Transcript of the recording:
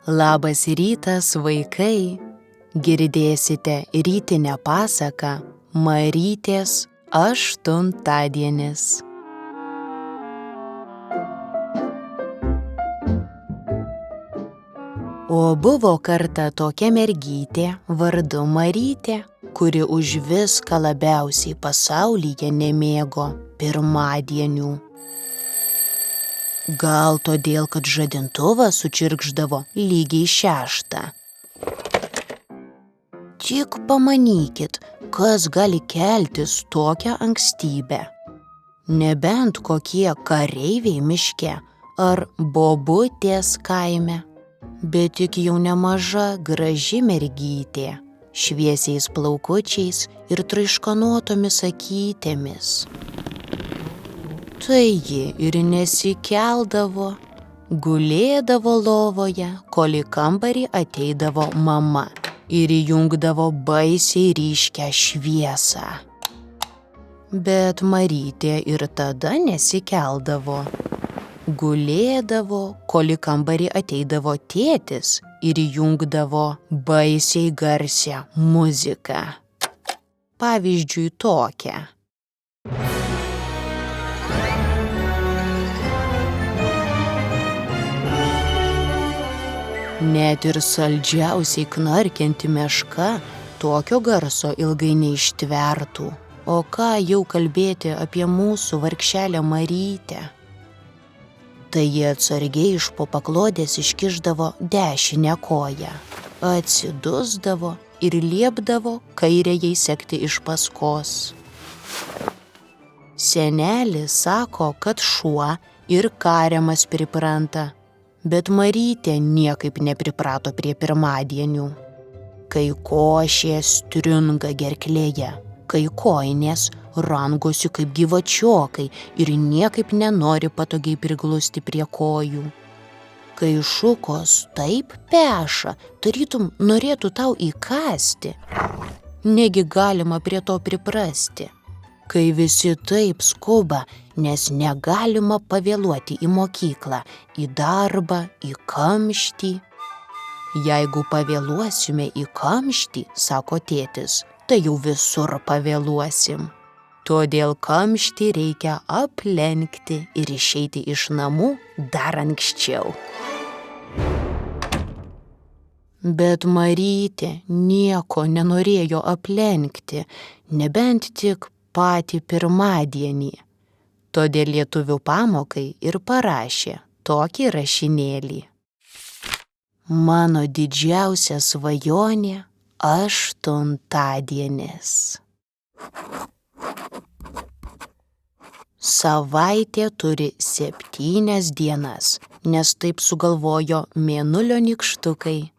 Labas rytas, vaikai! Girdėsite rytinę pasaką Marytės aštuntadienis. O buvo kartą tokia mergytė vardu Marytė, kuri už viską labiausiai pasaulyje nemėgo pirmadienių. Gal todėl, kad žadintuvas sučirkšdavo lygiai 6. Tik pamanykit, kas gali keltis tokią ankstybę. Nebent kokie kareiviai miške ar bobutės kaime, bet tik jau nemaža graži mergytė, šviesiais plaukučiais ir traiškanotomis akytėmis. Tai ji ir nesikeldavo, gulėdavo lovoje, kol į kambarį ateidavo mama ir įjungdavo baisiai ryškią šviesą. Bet Marytė ir tada nesikeldavo. Gulėdavo, kol į kambarį ateidavo tėtis ir įjungdavo baisiai garsią muziką. Pavyzdžiui, tokią. Net ir saldžiausiai knarkianti meška tokio garso ilgai neištvertų. O ką jau kalbėti apie mūsų vargšelę Marytę? Tai jie atsargiai iš po paklodės iškišdavo dešinę koją, atsidusdavo ir liepdavo kairiajai sekti iš paskos. Senelis sako, kad šuo ir kariamas pripranta, bet Marytė niekaip nepriprato prie pirmadienių. Kai košė stringa gerklėje, kai kojinės rangosi kaip gyvačiokai ir niekaip nenori patogiai priglusti prie kojų. Kai šukos taip peša, tarytum norėtų tau įkąsti, negi galima prie to priprasti. Kai visi taip skuba, nes negalima pavėluoti į mokyklą, į darbą, į kamštį. Jeigu pavėluosime į kamštį, sako tėtis, tai jau visur pavėluosim. Todėl kamštį reikia aplenkti ir išeiti iš namų dar anksčiau. Bet Marytė nieko nenorėjo aplenkti, nebent tik patį pirmadienį. Todėl lietuvių pamokai ir parašė tokį rašinėlį. Mano didžiausia svajonė aštuntadienis. Savaitė turi 7 dienas, nes taip sugalvojo Mėnulio nykštukai.